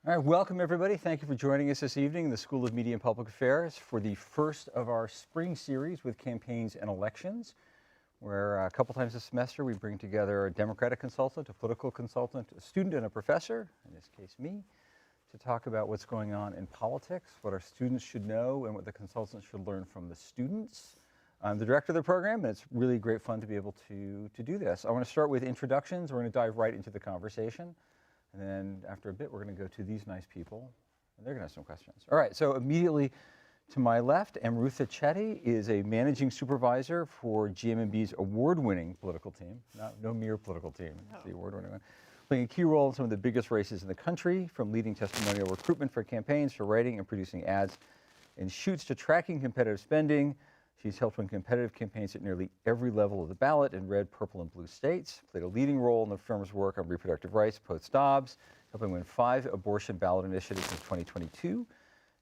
All right, welcome everybody. Thank you for joining us this evening in the School of Media and Public Affairs for the first of our spring series with campaigns and elections, where a couple times a semester we bring together a Democratic consultant, a political consultant, a student, and a professor, in this case me, to talk about what's going on in politics, what our students should know, and what the consultants should learn from the students. I'm the director of the program, and it's really great fun to be able to do this. I want to start with introductions. We're going to dive right into the conversation. And then after a bit, we're going to go to these nice people, and they're going to have some questions. All right, so immediately to my left, Amrutha Chetty is a managing supervisor for GMMB's award-winning political team. No mere political team, it's the award-winning one. Playing a key role in some of the biggest races in the country, from leading testimonial recruitment for campaigns to writing and producing ads and shoots to tracking competitive spending. She's helped run competitive campaigns at nearly every level of the ballot in red, purple, and blue states, played a leading role in the firm's work on reproductive rights post-Dobbs, helping win 5 abortion ballot initiatives in 2022,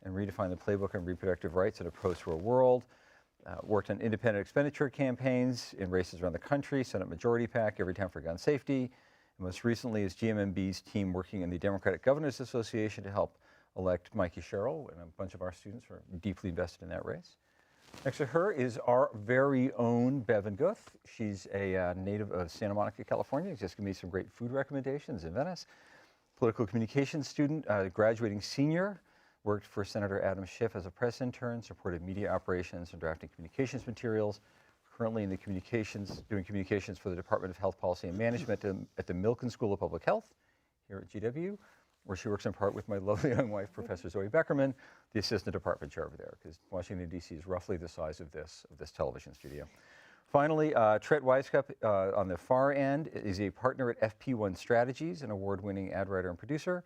and redefine the playbook on reproductive rights in a post-war world. Worked on independent expenditure campaigns in races around the country, Senate Majority PAC, Every Town for Gun Safety, and most recently is GMMB's team working in the Democratic Governors Association to help elect Mikey Sherrill, and a bunch of our students are deeply invested in that race. Next to her is our very own Bevan Guth. She's a native of Santa Monica, California. She's just going to be some great food recommendations in Venice. Political communications student, graduating senior, worked for Senator Adam Schiff as a press intern, supported media operations and drafting communications materials. Currently in the doing communications for the Department of Health Policy and Management at the Milken School of Public Health here at GW, where she works in part with my lovely young wife, Professor Zoe Beckerman, the assistant department chair over there, because Washington, D.C. is roughly the size of this television studio. Finally, Tret Weiskup on the far end is a partner at FP1 Strategies, an award-winning ad writer and producer.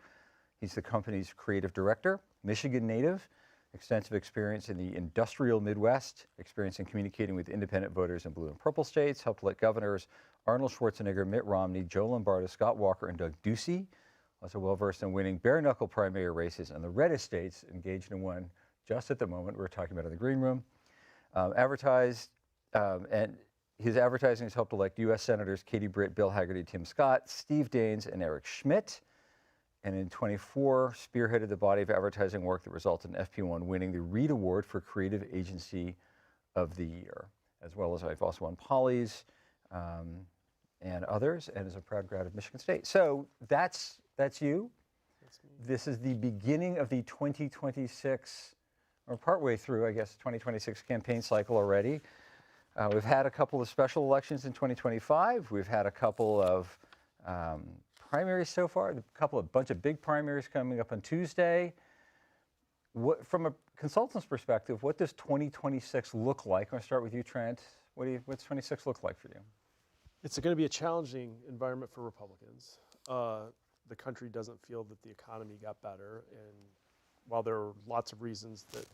He's the company's creative director, Michigan native, extensive experience in the industrial Midwest, experience in communicating with independent voters in blue and purple states, helped elect governors Arnold Schwarzenegger, Mitt Romney, Joe Lombardo, Scott Walker, and Doug Ducey. Also well-versed in winning bare-knuckle primary races in the reddest states, engaged in one just at the moment we're talking about in the green room. And his advertising has helped elect U.S. Senators Katie Britt, Bill Hagerty, Tim Scott, Steve Daines, and Eric Schmidt. And in 24, spearheaded the body of advertising work that resulted in FP1 winning the Reed Award for Creative Agency of the Year, as well as I've also won Polly's and others, and is a proud grad of Michigan State. So that's you. That's me. This is the beginning of the 2026, or partway through, I guess, 2026 campaign cycle already. We've had a couple of special elections in 2025. We've had a couple of primaries so far, a bunch of big primaries coming up on Tuesday. From a consultant's perspective, what does 2026 look like? I'm going to start with you, Trent. What's 26 look like for you? It's going to be a challenging environment for Republicans. The country doesn't feel that the economy got better, and while there are lots of reasons that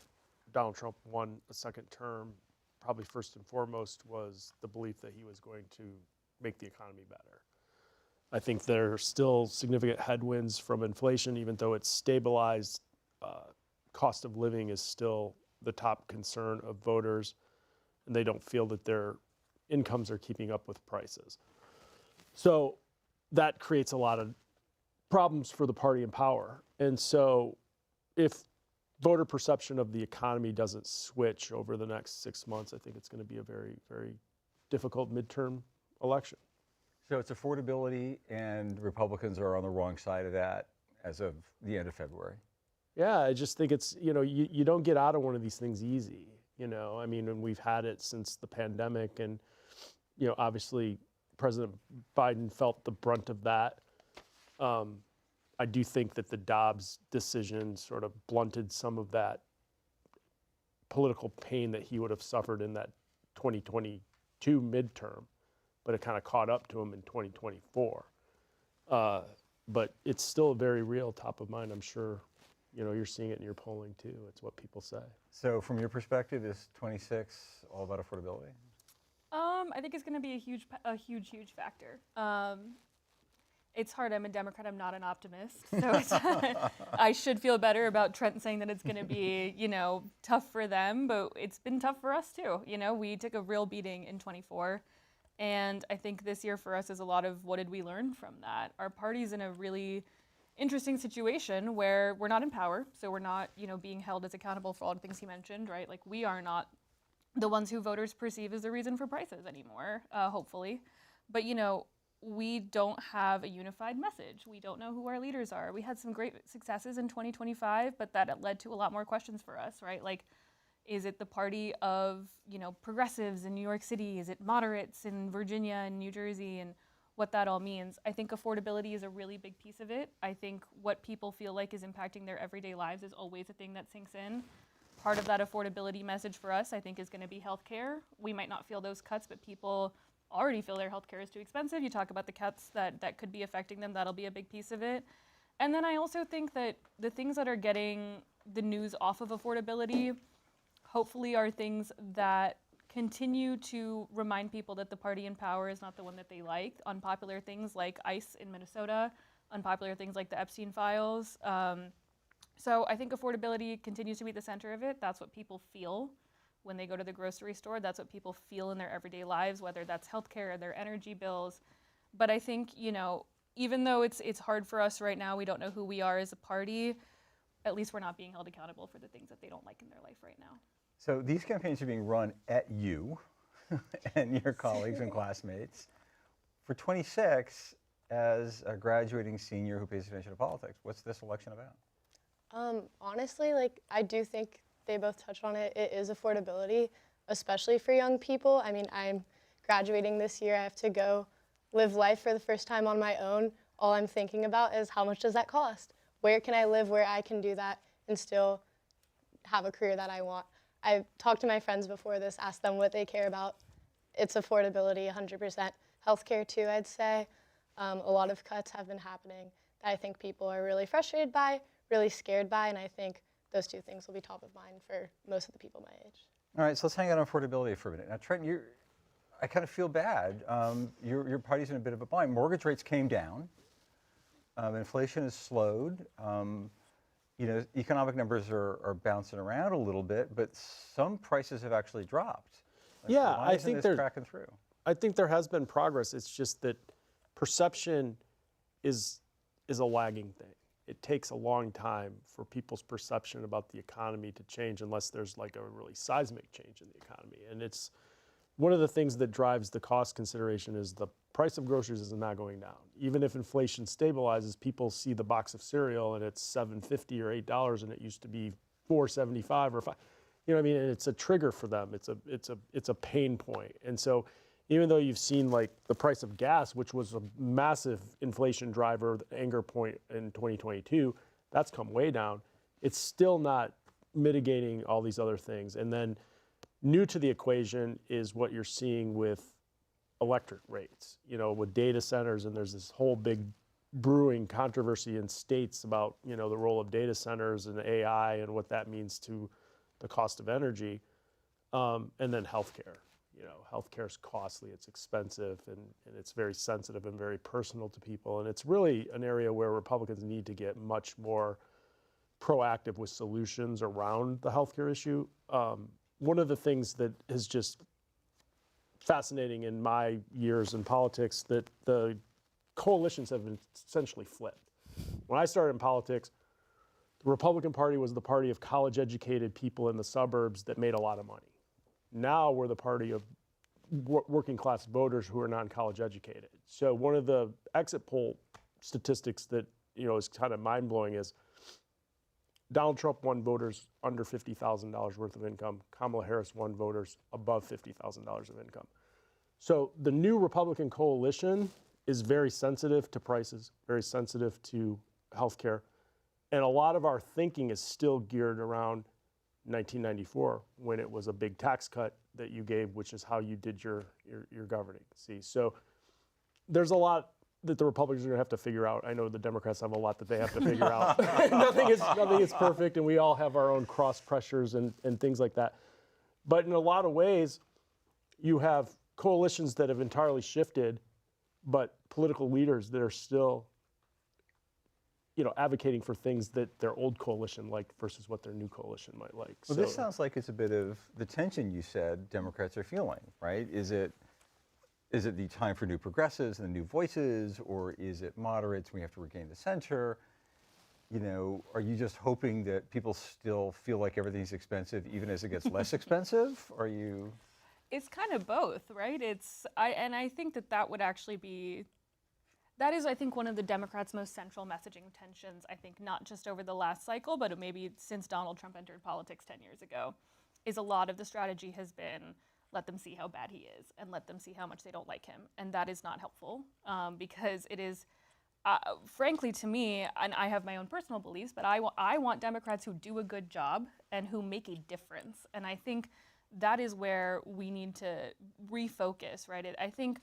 Donald Trump won a second term, probably first and foremost was the belief that he was going to make the economy better. I think there are still significant headwinds from inflation, even though it's stabilized. Cost of living is still the top concern of voters, and they don't feel that their incomes are keeping up with prices. So that creates a lot of problems for the party in power. And so if voter perception of the economy doesn't switch over the next 6 months, I think it's going to be a very, very difficult midterm election. So it's affordability, and Republicans are on the wrong side of that as of the end of February. Yeah, I just think it's, you don't get out of one of these things easy. I mean, and we've had it since the pandemic, and, obviously President Biden felt the brunt of that. I do think that the Dobbs decision sort of blunted some of that political pain that he would have suffered in that 2022 midterm, but it kind of caught up to him in 2024. But it's still very real, top of mind. I'm sure, you're seeing it in your polling too. It's what people say. So from your perspective, is 26 all about affordability? I think it's going to be a huge factor. It's hard. I'm a Democrat. I'm not an optimist. So I should feel better about Trent saying that it's going to be, tough for them, but it's been tough for us too. We took a real beating in 24. And I think this year for us is a lot of what did we learn from that? Our party's in a really interesting situation where we're not in power, so we're not, being held as accountable for all the things he mentioned, right? Like we are not the ones who voters perceive as the reason for prices anymore, hopefully. But we don't have a unified message. We don't know who our leaders are. We had some great successes in 2025, but that led to a lot more questions for us, right? Like, is it the party of, progressives in New York City? Is it moderates in Virginia and New Jersey? And what that all means. I think affordability is a really big piece of it. I think what people feel like is impacting their everyday lives is always a thing that sinks in. Part of that affordability message for us, I think, is going to be healthcare. We might not feel those cuts, but people already feel their healthcare is too expensive. You talk about the cuts that could be affecting them. That'll be a big piece of it. And then I also think that the things that are getting the news off of affordability hopefully are things that continue to remind people that the party in power is not the one that they like. Unpopular things like ICE in Minnesota, unpopular things like the Epstein files. So I think affordability continues to be the center of it. That's what people feel when they go to the grocery store. That's what people feel in their everyday lives, whether that's healthcare or their energy bills. But I think, even though it's hard for us right now, we don't know who we are as a party, at least we're not being held accountable for the things that they don't like in their life right now. So these campaigns are being run at you and your colleagues and classmates. For 26, as a graduating senior who pays attention to politics, what's this election about? Honestly, I do think they both touched on it. It is affordability, especially for young people. I mean, I'm graduating this year. I have to go live life for the first time on my own. All I'm thinking about is how much does that cost? Where can I live where I can do that and still have a career that I want? I've talked to my friends before this, asked them what they care about. It's affordability, 100%. Healthcare too, I'd say. A lot of cuts have been happening that I think people are really frustrated by, really scared by, and I think those two things will be top of mind for most of the people my age. All right, so let's hang out on affordability for a minute. Now, Trent, I kind of feel bad. Your party's in a bit of a bind. Mortgage rates came down. Inflation has slowed. Economic numbers are bouncing around a little bit, but some prices have actually dropped. Yeah, I think they're cracking through. I think there has been progress. It's just that perception is a lagging thing. It takes a long time for people's perception about the economy to change unless there's like a really seismic change in the economy. And it's one of the things that drives the cost consideration is the price of groceries is not going down. Even if inflation stabilizes, people see the box of cereal and it's $7.50 or $8 and it used to be $4.75 or $5. You know what I mean? And it's a trigger for them. It's a pain point. And so even though you've seen like the price of gas, which was a massive inflation driver, the anger point in 2022, that's come way down. It's still not mitigating all these other things. And then new to the equation is what you're seeing with electric rates, with data centers, and there's this whole big brewing controversy in states about, the role of data centers and AI and what that means to the cost of energy, and then healthcare. Healthcare is costly, it's expensive, and it's very sensitive and very personal to people. And it's really an area where Republicans need to get much more proactive with solutions around the healthcare issue. One of the things that is just fascinating in my years in politics, that the coalitions have been essentially flipped. When I started in politics, the Republican Party was the party of college-educated people in the suburbs that made a lot of money. Now we're the party of working-class voters who are non-college educated. So one of the exit poll statistics that is kind of mind-blowing is Donald Trump won voters under $50,000 worth of income. Kamala Harris won voters above $50,000 of income. So the new Republican coalition is very sensitive to prices, very sensitive to healthcare. And a lot of our thinking is still geared around 1994, when it was a big tax cut that you gave, which is how you did your governing. See, so there's a lot that the Republicans are going to have to figure out. I know the Democrats have a lot that they have to figure out. Nothing is perfect, and we all have our own cross pressures and things like that. But in a lot of ways, you have coalitions that have entirely shifted, but political leaders that are still advocating for things that their old coalition liked versus what their new coalition might like. Well, this sounds like it's a bit of the tension you said Democrats are feeling, right? Is it the time for new progressives and new voices, or is it moderates, we have to regain the center? you know, are you just hoping that people still feel like everything's expensive even as it gets less expensive? Are you? It's kind of both, right? I think that would actually be, that is, I think, one of the Democrats' most central messaging tensions, I think, not just over the last cycle, but maybe since Donald Trump entered politics 10 years ago, is a lot of the strategy has been, let them see how bad he is and let them see how much they don't like him. And that is not helpful because it is, frankly, to me, and I have my own personal beliefs, but I want Democrats who do a good job and who make a difference. And I think that is where we need to refocus, right? I think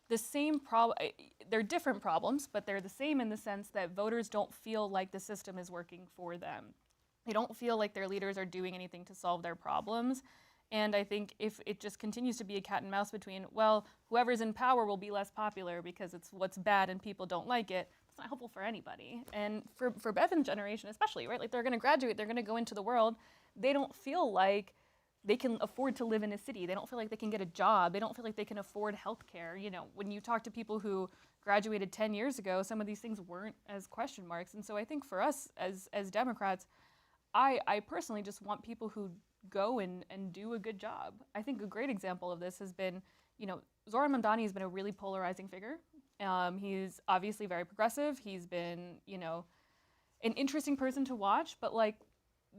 the same problem, they're different problems, but they're the same in the sense that voters don't feel like the system is working for them. They don't feel like their leaders are doing anything to solve their problems. And I think if it just continues to be a cat and mouse between, well, whoever's in power will be less popular because it's what's bad and people don't like it, it's not helpful for anybody. And for Bevan's generation especially, right? Like they're gonna graduate, they're gonna go into the world. They don't feel like they can afford to live in a city. They don't feel like they can get a job. They don't feel like they can afford healthcare. You know, when you talk to people who graduated 10 years ago, some of these things weren't as question marks. And so I think for us as Democrats, I personally just want people who go and do a good job. I think a great example of this has been, you know, Zohran Mamdani has been a really polarizing figure. He's obviously very progressive. He's been, you know, an interesting person to watch, but like,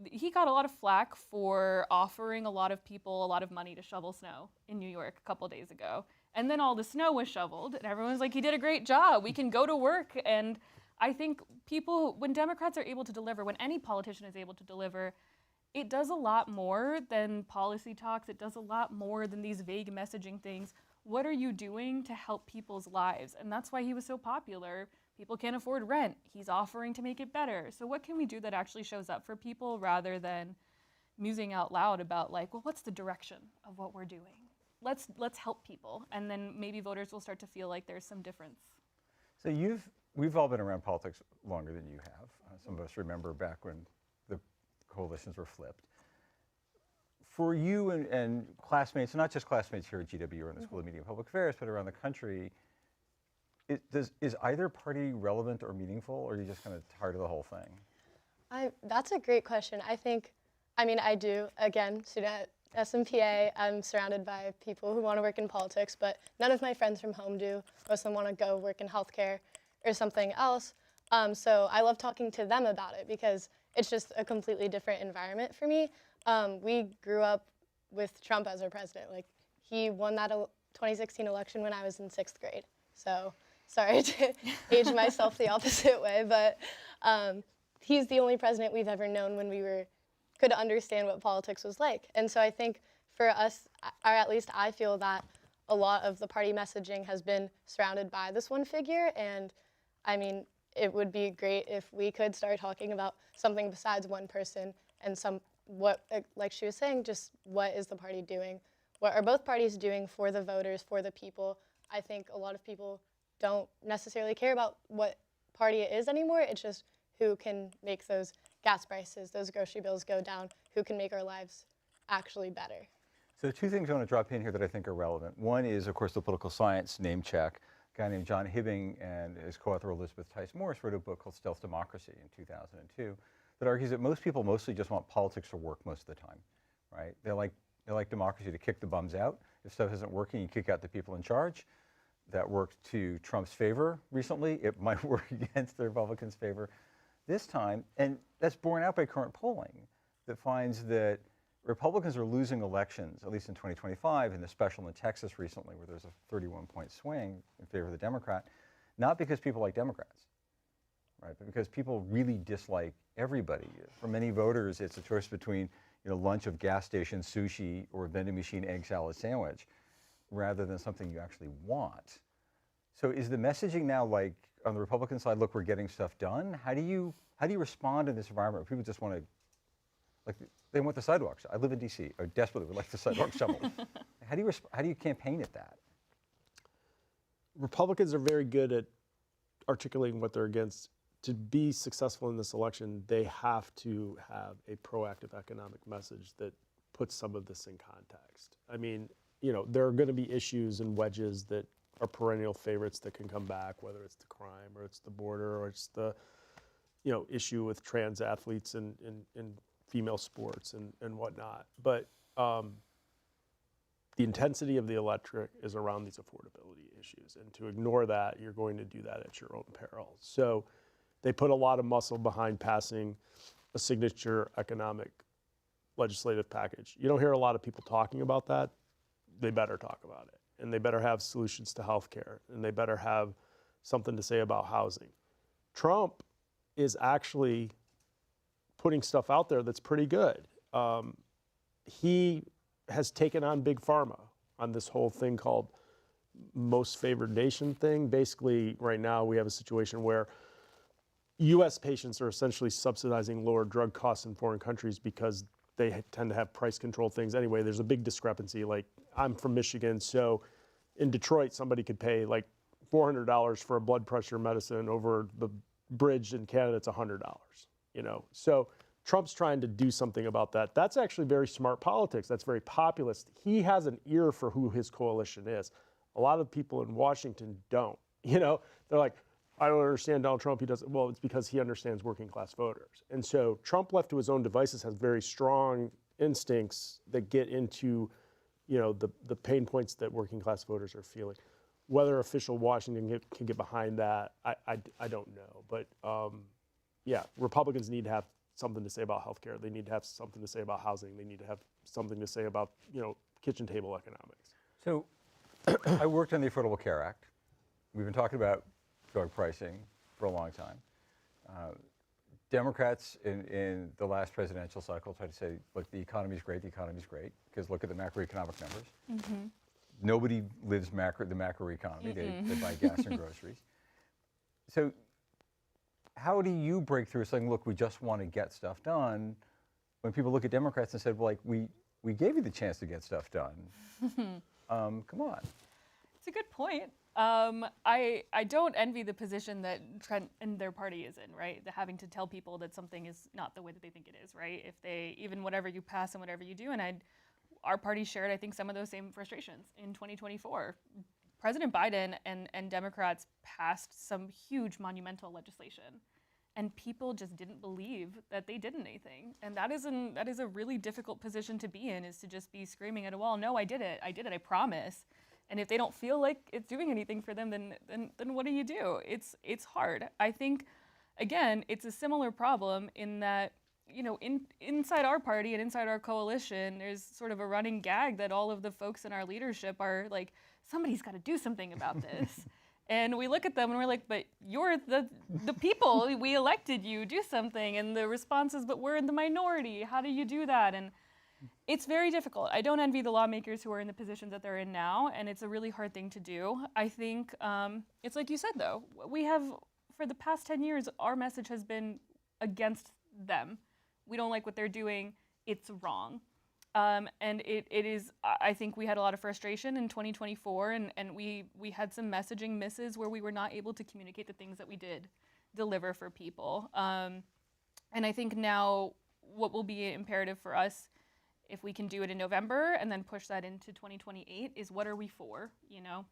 he got a lot of flack for offering a lot of people a lot of money to shovel snow in New York a couple days ago. And then all the snow was shoveled, and everyone's like, he did a great job. We can go to work. And I think people, when Democrats are able to deliver, when any politician is able to deliver, it does a lot more than policy talks. It does a lot more than these vague messaging things. What are you doing to help people's lives? And that's why he was so popular. People can't afford rent. He's offering to make it better. So what can we do that actually shows up for people rather than musing out loud about like, well, what's the direction of what we're doing? Let's help people. And then maybe voters will start to feel like there's some difference. So we've all been around politics longer than you have. Some of us remember back when the coalitions were flipped. For you and classmates, not just classmates here at GW or in the School of Media and Public Affairs, but around the country, is either party relevant or meaningful, or are you just kind of tired of the whole thing? That's a great question. I do, again, student at SMPA, I'm surrounded by people who want to work in politics, but none of my friends from home do. Most of them want to go work in healthcare or something else. So I love talking to them about it because it's just a completely different environment for me. We grew up with Trump as our president. Like, he won that 2016 election when I was in 6th grade. So sorry to age myself the opposite way, but he's the only president we've ever known when we could understand what politics was like. And so I think for us, or at least I feel that a lot of the party messaging has been surrounded by this one figure. And I mean, it would be great if we could start talking about something besides one person and like she was saying, just what is the party doing? What are both parties doing for the voters, for the people? I think a lot of people don't necessarily care about what party it is anymore. It's just who can make those gas prices, those grocery bills go down, who can make our lives actually better. So 2 things I want to drop in here that I think are relevant. One is, of course, the political science name check. A guy named John Hibbing and his co-author Elizabeth Tice Morris wrote a book called Stealth Democracy in 2002 that argues that most people mostly just want politics to work most of the time, right? They like democracy to kick the bums out. If stuff isn't working, you kick out the people in charge. That worked to Trump's favor recently. It might work against the Republicans' favor this time. And that's borne out by current polling that finds that Republicans are losing elections, at least in 2025, and the special in Texas recently, where there's a 31-point swing in favor of the Democrat, not because people like Democrats, right, but because people really dislike everybody. For many voters, it's a choice between lunch of gas station sushi or a vending machine egg salad sandwich, rather than something you actually want. So is the messaging now like on the Republican side, look, we're getting stuff done? How do you respond in this environment where people just want to, like, they want the sidewalks? I live in DC. I desperately would like the sidewalks shoveled. How do you campaign at that? Republicans are very good at articulating what they're against. To be successful in this election, they have to have a proactive economic message that puts some of this in context. I mean, there are going to be issues and wedges that are perennial favorites that can come back, whether it's the crime or it's the border or it's the issue with trans athletes and female sports and whatnot. But the intensity of the electorate is around these affordability issues. And to ignore that, you're going to do that at your own peril. So they put a lot of muscle behind passing a signature economic legislative package. You don't hear a lot of people talking about that. They better talk about it. And they better have solutions to healthcare. And they better have something to say about housing. Trump is actually putting stuff out there that's pretty good. He has taken on big pharma on this whole thing called most favored nation thing. Basically, right now we have a situation where U.S. patients are essentially subsidizing lower drug costs in foreign countries because they tend to have price control things anyway. There's a big discrepancy. Like, I'm from Michigan, so in Detroit, somebody could pay like $400 for a blood pressure medicine. Over the bridge in Canada, it's $100, So Trump's trying to do something about that. That's actually very smart politics. That's very populist. He has an ear for who his coalition is. A lot of people in Washington don't. They're like, I don't understand Donald Trump. He doesn't. Well, it's because he understands working class voters. And so Trump, left to his own devices, has very strong instincts that get into, the pain points that working class voters are feeling. Whether official Washington can get behind that, I don't know. But yeah, Republicans need to have something to say about healthcare. They need to have something to say about housing. They need to have something to say about, kitchen table economics. So I worked on the Affordable Care Act. We've been talking about drug pricing for a long time. Democrats in the last presidential cycle tried to say, look, the economy's great, because look at the macroeconomic numbers. Mm-hmm. Nobody lives the macroeconomy. Mm-hmm. They buy gas and groceries. So how do you break through saying, look, we just want to get stuff done, when people look at Democrats and said, well, like, we gave you the chance to get stuff done. Come on. It's a good point. I don't envy the position that Trent and their party is in, right? The having to tell people that something is not the way that they think it is, right? If they, even whatever you pass and whatever you do, and our party shared, I think, some of those same frustrations in 2024. President Biden and Democrats passed some huge monumental legislation, and people just didn't believe that they did anything. And that is a really difficult position to be in, is to just be screaming at a wall, no, I did it, I promise. And if they don't feel like it's doing anything for them, then what do you do? It's hard. I think, again, it's a similar problem in that, inside our party and inside our coalition, there's sort of a running gag that all of the folks in our leadership are like, somebody's got to do something about this. And we look at them and we're like, but you're the people, we elected you, do something. And the response is, but we're in the minority. How do you do that? And it's very difficult. I don't envy the lawmakers who are in the positions that they're in now, and it's a really hard thing to do. I think it's like you said, though. We have, for the past 10 years, our message has been against them. We don't like what they're doing. It's wrong. And it is, I think we had a lot of frustration in 2024, and we had some messaging misses where we were not able to communicate the things that we did deliver for people. And I think now what will be imperative for us, if we can do it in November and then push that into 2028, is what are we for?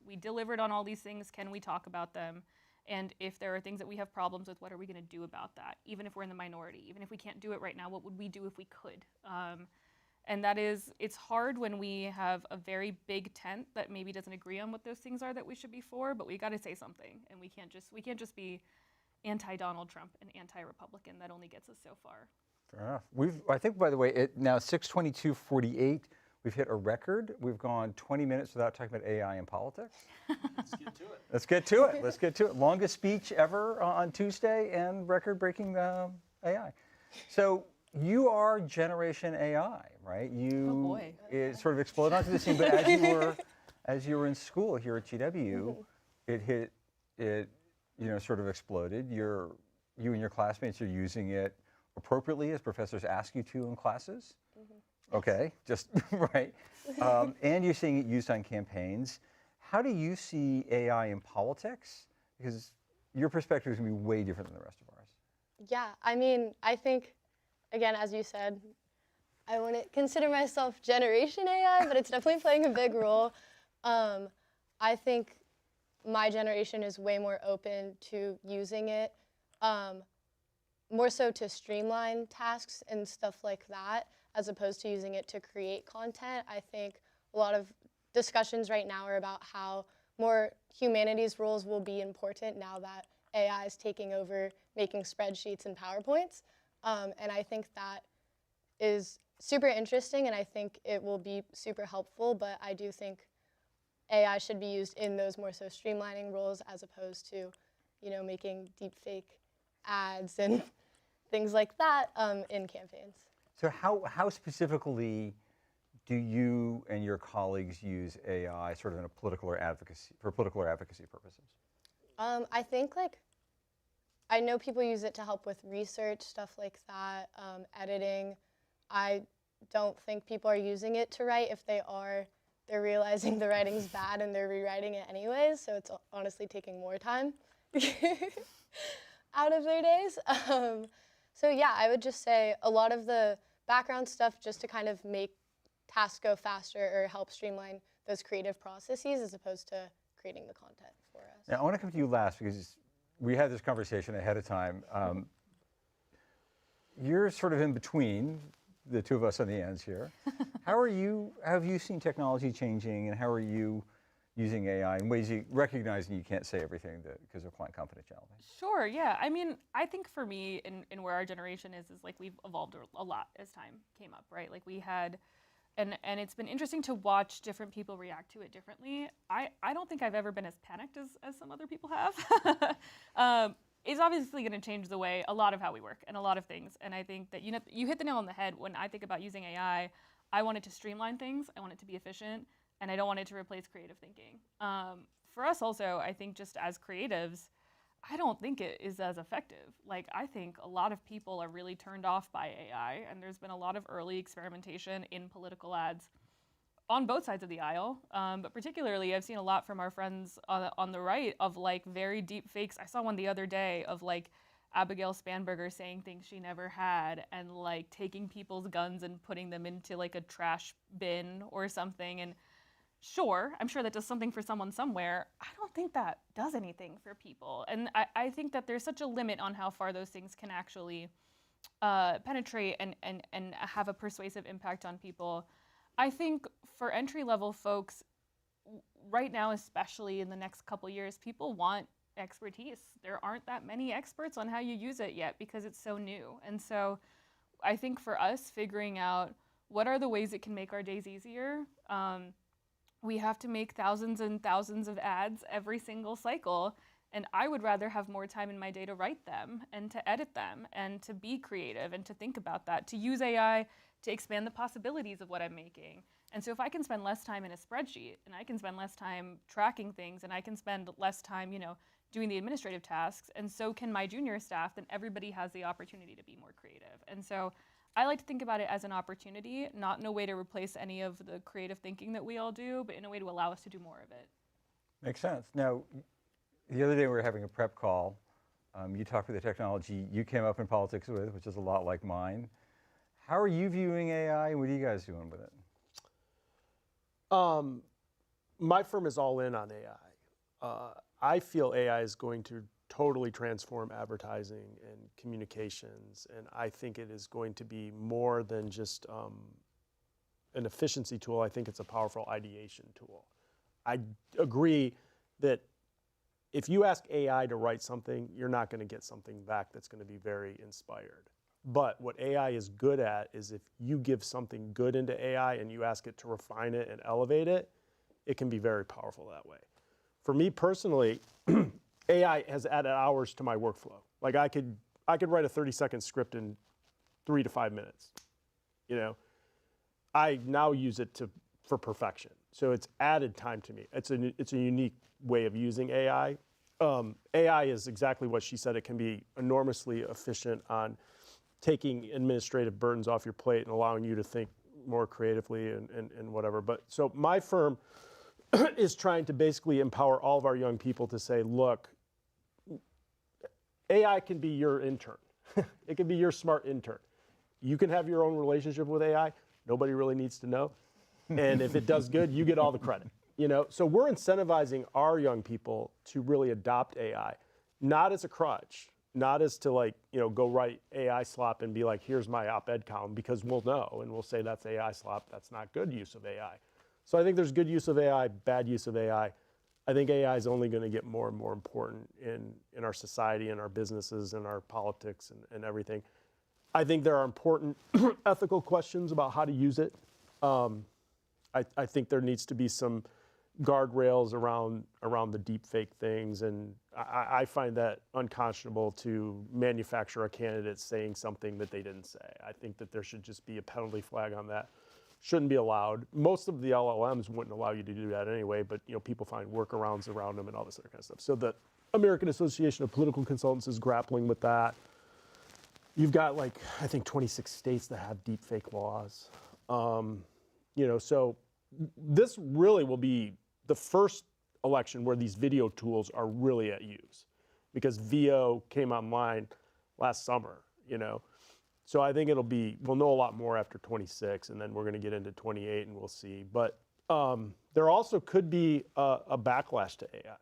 We delivered on all these things. Can we talk about them? And if there are things that we have problems with, what are we going to do about that? Even if we're in the minority, even if we can't do it right now, what would we do if we could? And it's hard when we have a very big tent that maybe doesn't agree on what those things are that we should be for, but we got to say something, and we can't just be anti-Donald Trump and anti-Republican. That only gets us so far. Fair enough. I think, by the way, now 6:22:48. We've hit a record. We've gone 20 minutes without talking about AI and politics. Let's get to it. Longest speech ever on Tuesday and record-breaking AI. So you are Generation AI, right? It sort of exploded onto the scene, but as you were in school here at GW, it sort of exploded. You and your classmates are using it appropriately as professors ask you to in classes. Mm-hmm. Okay, just right. And you're seeing it used on campaigns. How do you see AI in politics? Because your perspective is going to be way different than the rest of ours. Yeah, I think, again, as you said, I wouldn't consider myself Generation AI, but it's definitely playing a big role. I think my generation is way more open to using it. more so to streamline tasks and stuff like that, as opposed to using it to create content. I think a lot of discussions right now are about how more humanities roles will be important now that AI is taking over making spreadsheets and PowerPoints. And I think that is super interesting, and I think it will be super helpful, but I do think AI should be used in those more so streamlining roles as opposed to, making deep fake ads and things like that in campaigns. So how specifically do you and your colleagues use AI sort of in a political or advocacy purposes? I think I know people use it to help with research, stuff like that, editing. I don't think people are using it to write. If they are, they're realizing the writing's bad and they're rewriting it anyways, so it's honestly taking more time out of their days. So yeah, I would just say a lot of the background stuff just to kind of make tasks go faster or help streamline those creative processes as opposed to creating the content for us. Now, I want to come to you last because we had this conversation ahead of time. You're sort of in between the two of us on the ends here. Have you seen technology changing, and how are you using AI in ways recognizing you can't say everything because of client confidentiality? Sure, yeah. I mean, I think for me, in where our generation is we've evolved a lot as time came up, right? Like we had, and it's been interesting to watch different people react to it differently. I don't think I've ever been as panicked as some other people have. It's obviously going to change the way, a lot of how we work and a lot of things. And I think that you hit the nail on the head. When I think about using AI, I want it to streamline things, I want it to be efficient, and I don't want it to replace creative thinking. For us also, I think just as creatives, I don't think it is as effective. Like, I think a lot of people are really turned off by AI, and there's been a lot of early experimentation in political ads on both sides of the aisle, but particularly I've seen a lot from our friends on the right of very deep fakes. I saw one the other day of Abigail Spanberger saying things she never had and taking people's guns and putting them into a trash bin or something. And sure, I'm sure that does something for someone somewhere. I don't think that does anything for people. And I think that there's such a limit on how far those things can actually penetrate and have a persuasive impact on people. I think for entry-level folks, right now, especially in the next couple years, people want expertise. There aren't that many experts on how you use it yet because it's so new. And so I think for us, figuring out what are the ways it can make our days easier. We have to make thousands and thousands of ads every single cycle. And I would rather have more time in my day to write them and to edit them and to be creative and to think about that, to use AI to expand the possibilities of what I'm making. And so if I can spend less time in a spreadsheet and I can spend less time tracking things and I can spend less time, doing the administrative tasks, and so can my junior staff, then everybody has the opportunity to be more creative. And so I like to think about it as an opportunity, not in a way to replace any of the creative thinking that we all do, but in a way to allow us to do more of it. Makes sense. Now, the other day we were having a prep call. You talked with the technology you came up in politics with, which is a lot like mine. How are you viewing AI, and what are you guys doing with it? My firm is all in on AI. I feel AI is going to totally transform advertising and communications, and I think it is going to be more than just an efficiency tool. I think it's a powerful ideation tool. I agree that if you ask AI to write something, you're not going to get something back that's going to be very inspired. But what AI is good at is if you give something good into AI and you ask it to refine it and elevate it, it can be very powerful that way. For me personally, AI has added hours to my workflow. I could write a 30-second script in 3 to 5 minutes. I now use it for perfection. So it's added time to me. It's a unique way of using AI. AI is exactly what she said. It can be enormously efficient on taking administrative burdens off your plate and allowing you to think more creatively and whatever. But so my firm is trying to basically empower all of our young people to say, look, AI can be your intern. It can be your smart intern. You can have your own relationship with AI. Nobody really needs to know. And if it does good, you get all the credit. So we're incentivizing our young people to really adopt AI, not as a crutch, not as to like, go write AI slop and be like, here's my op-ed column, because we'll know and we'll say that's AI slop, that's not good use of AI. So I think there's good use of AI, bad use of AI. I think AI is only going to get more and more important in our society, in our businesses, in our politics, and everything. I think there are important ethical questions about how to use it. I think there needs to be some guardrails around the deep fake things, and I find that unconscionable to manufacture a candidate saying something that they didn't say. I think that there should just be a penalty flag on that. Shouldn't be allowed. Most of the LLMs wouldn't allow you to do that anyway, but people find workarounds around them and all this other kind of stuff. So the American Association of Political Consultants is grappling with that. You've got I think 26 states that have deep fake laws. So this really will be the first election where these video tools are really at use, because VO came online last summer, So I think we'll know a lot more after 26, and then we're going to get into 28 and we'll see. But there also could be a backlash to AI.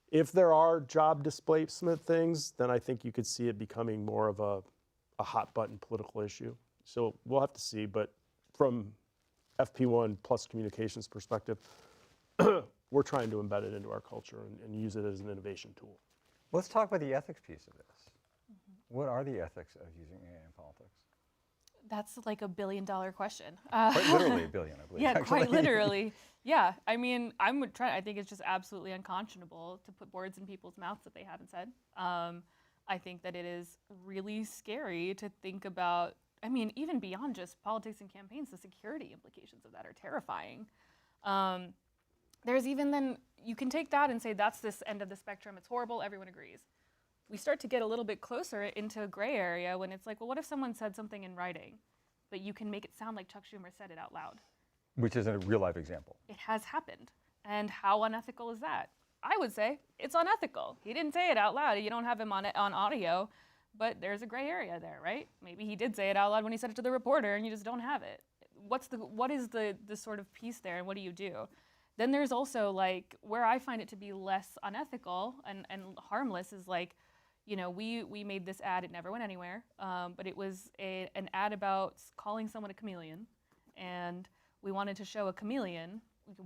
If there are job displacement things, then I think you could see it becoming more of a hot button political issue. So we'll have to see. But from FP1 plus communications perspective, we're trying to embed it into our culture and use it as an innovation tool. Let's talk about the ethics piece of this. What are the ethics of using AI in politics? That's like $1 billion question. Quite literally $1 billion, I believe. Yeah, actually. quite literally. Yeah, I mean, I think it's just absolutely unconscionable to put words in people's mouths that they haven't said. I think that it is really scary to think about. I mean, even beyond just politics and campaigns, the security implications of that are terrifying. There's even then, you can take that and say that's this end of the spectrum, it's horrible, everyone agrees. We start to get a little bit closer into a gray area when it's like, well, what if someone said something in writing, but you can make it sound like Chuck Schumer said it out loud? Which is a real life example. It has happened. And how unethical is that? I would say it's unethical. He didn't say it out loud. You don't have him on audio, but there's a gray area there, right? Maybe he did say it out loud when he said it to the reporter and you just don't have it. What is the sort of piece there, and what do you do? Then there's also where I find it to be less unethical and harmless is we made this ad, it never went anywhere, but it was an ad about calling someone a chameleon, and we wanted to show a chameleon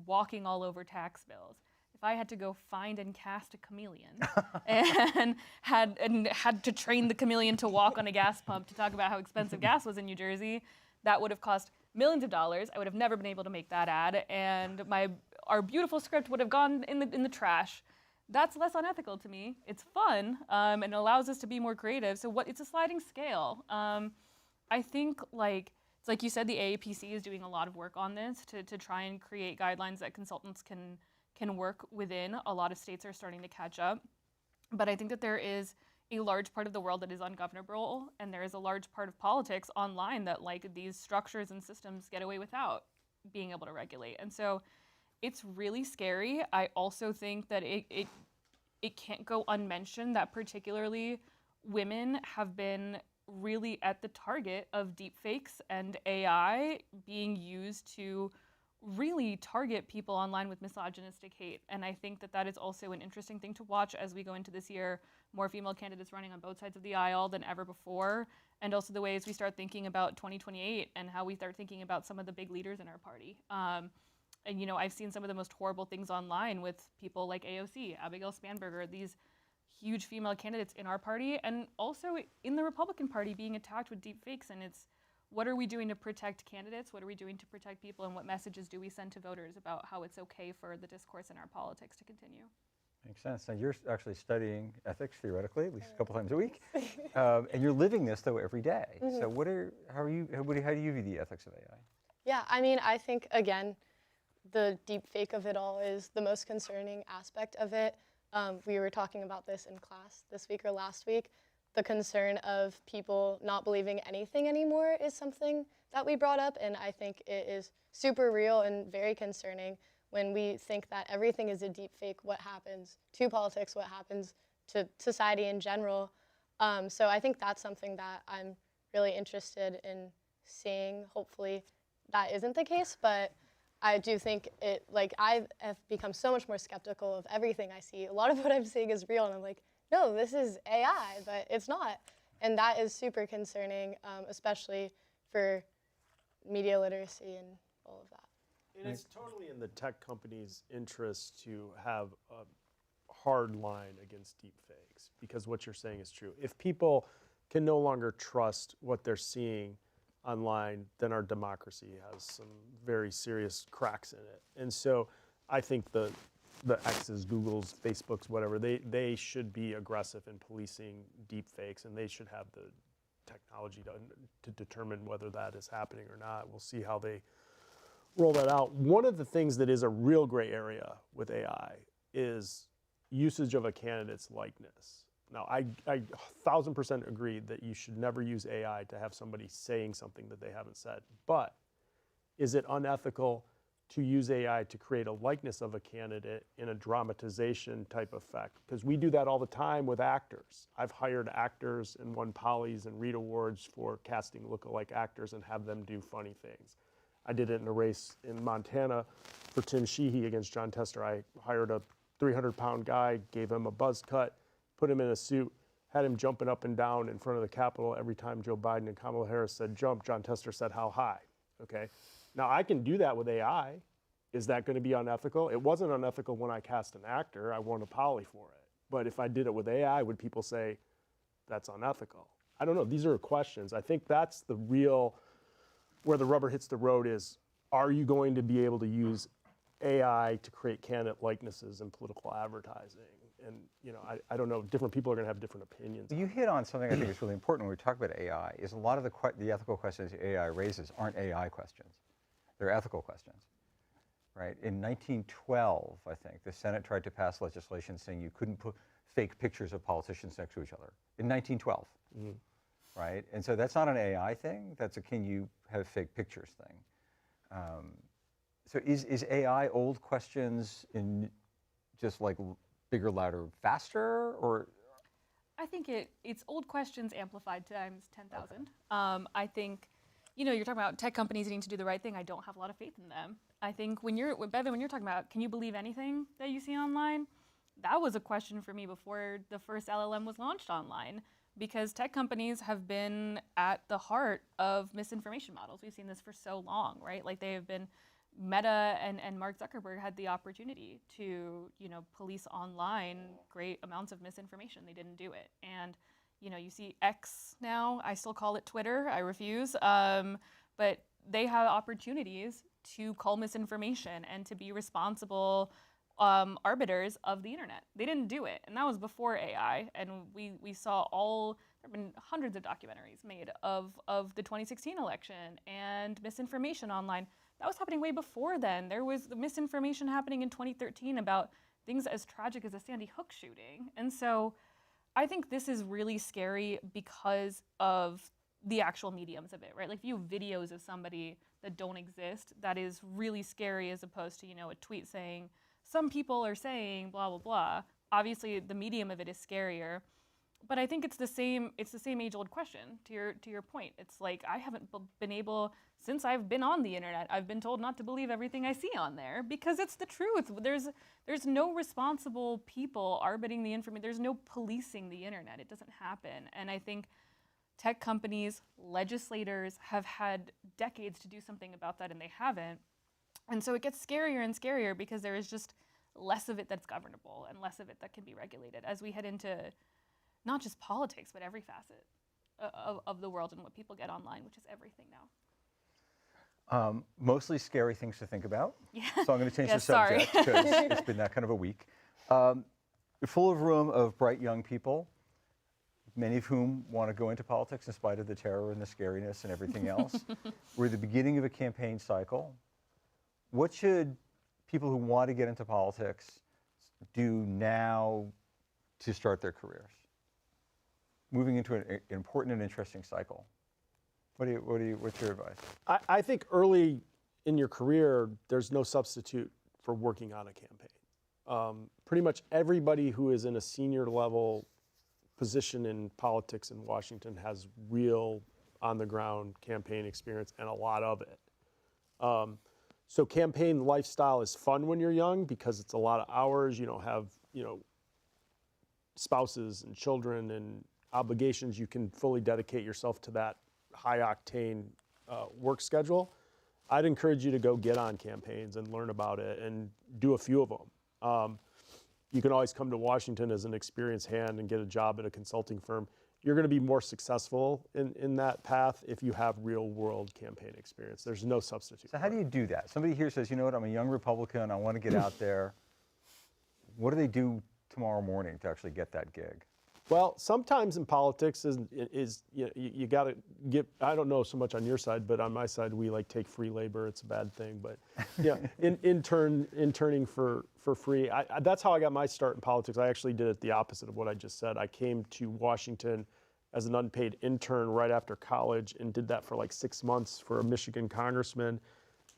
walking all over tax bills. If I had to go find and cast a chameleon and had to train the chameleon to walk on a gas pump to talk about how expensive gas was in New Jersey, that would have cost millions of dollars. I would have never been able to make that ad, and our beautiful script would have gone in the trash. That's less unethical to me. It's fun, and it allows us to be more creative. So it's a sliding scale. I think it's like you said, the AAPC is doing a lot of work on this to try and create guidelines that consultants can work within. A lot of states are starting to catch up. But I think that there is a large part of the world that is ungovernable, and there is a large part of politics online that these structures and systems get away without being able to regulate. And so it's really scary. I also think that it can't go unmentioned that particularly women have been really at the target of deepfakes and AI being used to really target people online with misogynistic hate. And I think that is also an interesting thing to watch as we go into this year. More female candidates running on both sides of the aisle than ever before. And also the ways we start thinking about 2028 and how we start thinking about some of the big leaders in our party. And I've seen some of the most horrible things online with people like AOC, Abigail Spanberger, these huge female candidates in our party, and also in the Republican Party being attacked with deep fakes. And it's, what are we doing to protect candidates? What are we doing to protect people? And what messages do we send to voters about how it's okay for the discourse in our politics to continue? Makes sense. Now you're actually studying ethics theoretically, at least a couple times a week, and you're living this though every day. Mm-hmm. So how do you view the ethics of AI? Yeah, I mean, I think again, the deep fake of it all is the most concerning aspect of it. We were talking about this in class this week or last week. The concern of people not believing anything anymore is something that we brought up, and I think it is super real and very concerning when we think that everything is a deep fake. What happens to politics? What happens to society in general? So I think that's something that I'm really interested in seeing. Hopefully that isn't the case, but I do think I have become so much more skeptical of everything I see. A lot of what I'm seeing is real, and I'm like, no, this is AI, but it's not. And that is super concerning, especially for media literacy and all of that. And it's totally in the tech companies' interest to have a hard line against deepfakes, because what you're saying is true. If people can no longer trust what they're seeing online, then our democracy has some very serious cracks in it. And so I think the X's, Google's, Facebook's, whatever, they should be aggressive in policing deepfakes, and they should have the technology to determine whether that is happening or not. We'll see how they roll that out. One of the things that is a real gray area with AI is usage of a candidate's likeness. Now, I 1,000% agree that you should never use AI to have somebody saying something that they haven't said. But is it unethical to use AI to create a likeness of a candidate in a dramatization type effect? Because we do that all the time with actors. I've hired actors and won Polly's and Reed Awards for casting lookalike actors and have them do funny things. I did it in a race in Montana for Tim Sheehy against John Tester. I hired a 300-pound guy, gave him a buzz cut, put him in a suit, had him jumping up and down in front of the Capitol every time Joe Biden and Kamala Harris said jump, John Tester said how high, okay? Now I can do that with AI. Is that gonna be unethical? It wasn't unethical when I cast an actor, I won a Polly for it. But if I did it with AI, would people say that's unethical? I don't know, these are questions. I think that's the real, where the rubber hits the road is, are you going to be able to use AI to create candidate likenesses in political advertising? And I don't know, different people are gonna have different opinions. You hit on something I think is really important when we talk about AI, is a lot of the ethical questions AI raises aren't AI questions. They're ethical questions, right? In 1912, I think, the Senate tried to pass legislation saying you couldn't put fake pictures of politicians next to each other. In 1912, right? And so that's not an AI thing, that's a can you have fake pictures thing. So is AI old questions in just like bigger, louder, faster, or? I think it's old questions amplified times 10,000. I think, you're talking about tech companies needing to do the right thing. I don't have a lot of faith in them. I think Bevan, when you're talking about, can you believe anything that you see online? That was a question for me before the first LLM was launched online, because tech companies have been at the heart of misinformation models. We've seen this for so long, right? Like they have been, Meta and Mark Zuckerberg had the opportunity to, police online great amounts of misinformation. They didn't do it. And, you see X now, I still call it Twitter, I refuse. But they have opportunities to cull misinformation and to be responsible arbiters of the internet. They didn't do it, and that was before AI. And we saw there have been hundreds of documentaries made of the 2016 election and misinformation online. That was happening way before then. There was the misinformation happening in 2013 about things as tragic as the Sandy Hook shooting. And so I think this is really scary because of the actual mediums of it, right? Like if you have videos of somebody that don't exist, that is really scary as opposed to, a tweet saying, some people are saying blah, blah, blah. Obviously the medium of it is scarier. But I think it's the same age-old question to your point. It's like I haven't been able, since I've been on the internet, I've been told not to believe everything I see on there because it's the truth. There's no responsible people arbitering the information. There's no policing the internet. It doesn't happen. And I think tech companies, legislators have had decades to do something about that, and they haven't. And so it gets scarier and scarier because there is just less of it that's governable and less of it that can be regulated as we head into not just politics, but every facet of the world and what people get online, which is everything now. Mostly scary things to think about. Yeah. So I'm going to change Yeah, the subject sorry. because it's been that kind of a week. Full of room of bright young people, many of whom want to go into politics in spite of the terror and the scariness and everything else. We're at the beginning of a campaign cycle. What should people who want to get into politics do now to start their careers? Moving into an important and interesting cycle. What's your advice? I think early in your career, there's no substitute for working on a campaign. Pretty much everybody who is in a senior level position in politics in Washington has real on-the-ground campaign experience and a lot of it. So campaign lifestyle is fun when you're young because it's a lot of hours. You don't have, spouses and children and obligations, you can fully dedicate yourself to that high octane work schedule, I'd encourage you to go get on campaigns and learn about it and do a few of them. You can always come to Washington as an experienced hand and get a job at a consulting firm. You're going to be more successful in that path if you have real world campaign experience. There's no substitute. So how do you do that? Somebody here says, you know what, I'm a young Republican, I want to get out there. What do they do tomorrow morning to actually get that gig? Well, sometimes in politics you got to get, I don't know so much on your side, but on my side, we like take free labor. It's a bad thing, but yeah, interning for free. That's how I got my start in politics. I actually did it the opposite of what I just said. I came to Washington as an unpaid intern right after college and did that for like 6 months for a Michigan congressman.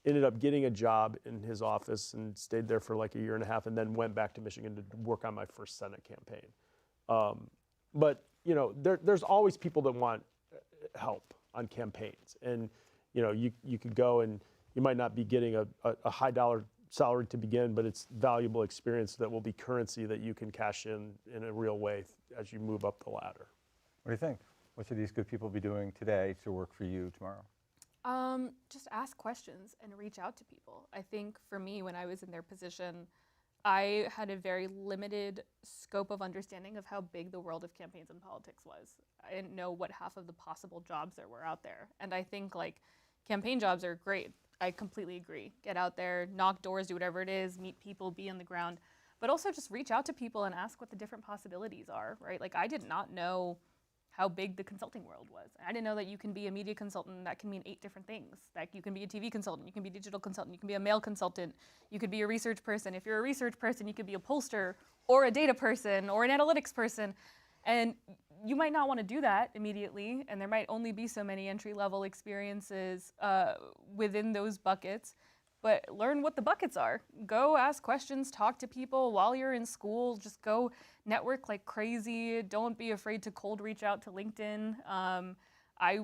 Ended up getting a job in his office and stayed there for like a year and a half, and then went back to Michigan to work on my first Senate campaign. But you know, there's always people that want help on campaigns, and you know, you could go and you might not be getting a high dollar salary to begin, but it's valuable experience that will be currency that you can cash in a real way as you move up the ladder. What do you think? What should these good people be doing today to work for you tomorrow? Just ask questions and reach out to people. I think for me, when I was in their position, I had a very limited scope of understanding of how big the world of campaigns and politics was. I didn't know what half of the possible jobs there were out there. And I think like campaign jobs are great. I completely agree. Get out there, knock doors, do whatever it is, meet people, be on the ground, but also just reach out to people and ask what the different possibilities are, right? Like I did not know how big the consulting world was. I didn't know that you can be a media consultant that can mean 8 different things. Like you can be a TV consultant, you can be a digital consultant, you can be a mail consultant, you could be a research person. If you're a research person, you could be a pollster or a data person or an analytics person. And you might not want to do that immediately, and there might only be so many entry-level experiences within those buckets. But learn what the buckets are. Go ask questions, talk to people while you're in school. Just go network like crazy. Don't be afraid to cold reach out to LinkedIn. I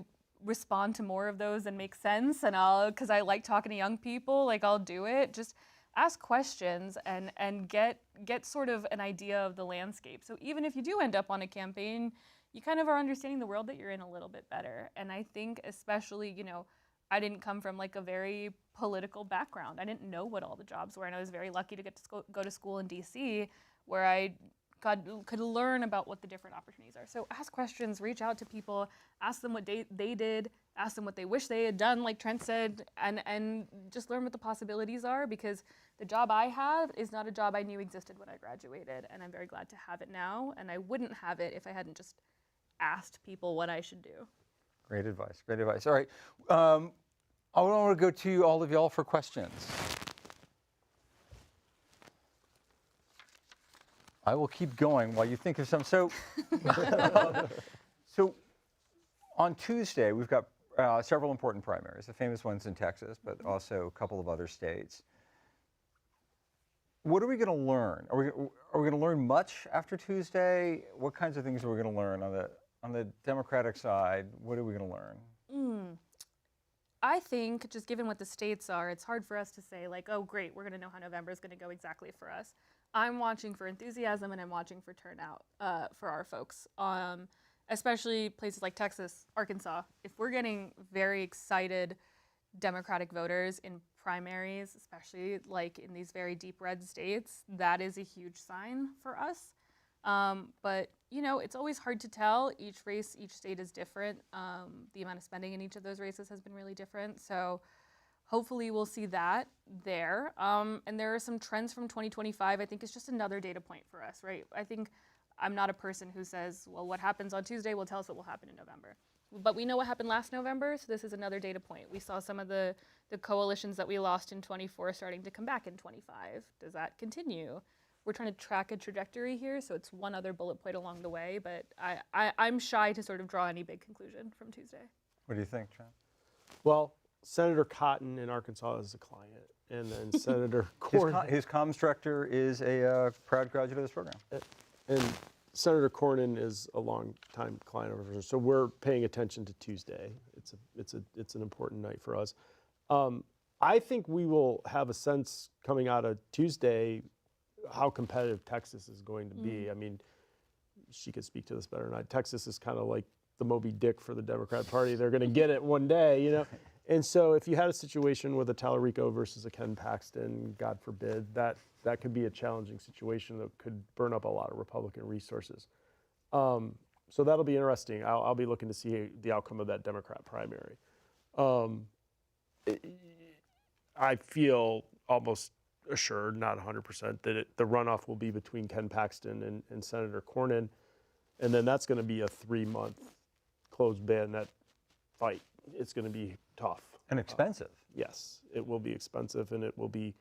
respond to more of those than make sense, and because I like talking to young people, like I'll do it. Just ask questions and get sort of an idea of the landscape. So even if you do end up on a campaign, you kind of are understanding the world that you're in a little bit better. And I think especially, you know, I didn't come from like a very political background. I didn't know what all the jobs were, and I was very lucky to get to go to school in DC where I could learn about what the different opportunities are. So ask questions, reach out to people, ask them what they did, ask them what they wish they had done, like Trent said, and just learn what the possibilities are, because the job I have is not a job I knew existed when I graduated, and I'm very glad to have it now, and I wouldn't have it if I hadn't just asked people what I should do. Great advice, great advice. All right, I want to go to all of y'all for questions. I will keep going while you think of some. So, so on Tuesday, we've got several important primaries, the famous ones in Texas, but also a couple of other states. What are we going to learn? Are we going to learn much after Tuesday? What kinds of things are we going to learn on the Democratic side? What are we going to learn? I think, just given what the states are, it's hard for us to say, like, oh, great, we're going to know how November is going to go exactly for us. I'm watching for enthusiasm, and I'm watching for turnout for our folks, especially places like Texas, Arkansas. If we're getting very excited Democratic voters in primaries, especially like in these very deep red states, that is a huge sign for us. But, you know, it's always hard to tell. Each race, each state is different. The amount of spending in each of those races has been really different. So hopefully we'll see that there. And there are some trends from 2025. I think it's just another data point for us, right? I think I'm not a person who says, well, what happens on Tuesday will tell us what will happen in November. But we know what happened last November, so this is another data point. We saw some of the coalitions that we lost in 24 starting to come back in 25. Does that continue? We're trying to track a trajectory here, so it's one other bullet point along the way, but I'm shy to sort of draw any big conclusion from Tuesday. What do you think, Trent? Well, Senator Cotton in Arkansas is a client, and then Senator Cornyn. His comms director is a proud graduate of this program. And Senator Cornyn is a long-time client of ours, so we're paying attention to Tuesday. It's an important night for us. I think we will have a sense coming out of Tuesday how competitive Texas is going to be. I mean, she could speak to this better than I. Texas is kind of like the Moby Dick for the Democrat Party. They're going to get it one day, you know. And so if you had a situation with a Tallarico versus a Ken Paxton, God forbid, that could be a challenging situation that could burn up a lot of Republican resources. So that'll be interesting. I'll be looking to see the outcome of that Democrat primary. I feel almost assured, not 100%, that the runoff will be between Ken Paxton and Senator Cornyn, and then that's going to be a 3-month closed bayonet fight. It's going to be tough And expensive. Yes, it will be expensive, and it will be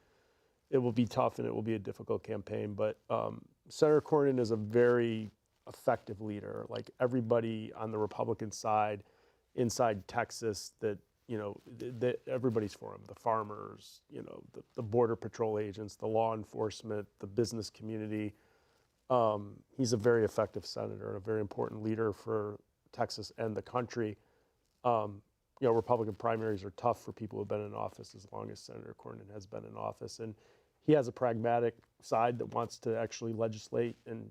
tough, and it will be a difficult campaign. But Senator Cornyn is a very effective leader. Like everybody on the Republican side, inside Texas, that that everybody's for him. The farmers, the border patrol agents, the law enforcement, the business community. He's a very effective senator and a very important leader for Texas and the country. Republican primaries are tough for people who've been in office as long as Senator Cornyn has been in office. And he has a pragmatic side that wants to actually legislate and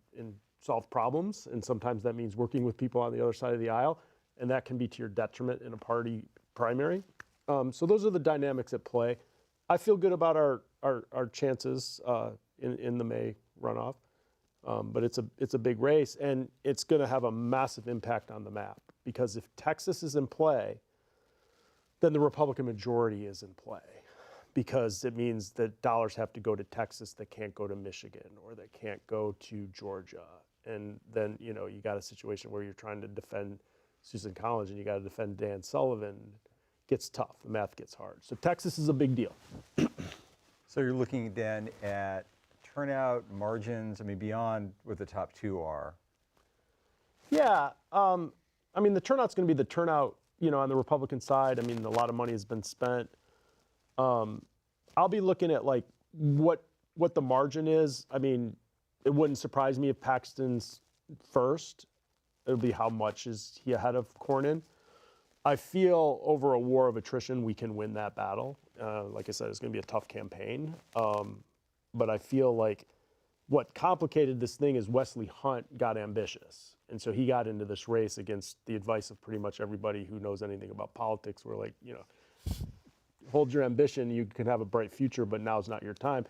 solve problems. And sometimes that means working with people on the other side of the aisle. And that can be to your detriment in a party primary. So those are the dynamics at play. I feel good about our chances in the May runoff. But it's a big race, and it's going to have a massive impact on the map, because if Texas is in play, then the Republican majority is in play, because it means that dollars have to go to Texas that can't go to Michigan or that can't go to Georgia. And then, you got a situation where you're trying to defend Susan Collins and you got to defend Dan Sullivan. It gets tough. The math gets hard. So Texas is a big deal. So you're looking then at turnout, margins, beyond what the top two are. Yeah. The turnout's going to be the turnout, on the Republican side. A lot of money has been spent. I'll be looking at like what the margin is. It wouldn't surprise me if Paxton's first. It'll be how much is he ahead of Cornyn. I feel over a war of attrition, we can win that battle. Like I said, it's going to be a tough campaign. But I feel like what complicated this thing is Wesley Hunt got ambitious. And so he got into this race against the advice of pretty much everybody who knows anything about politics. We're like, hold your ambition, you can have a bright future, but now's not your time.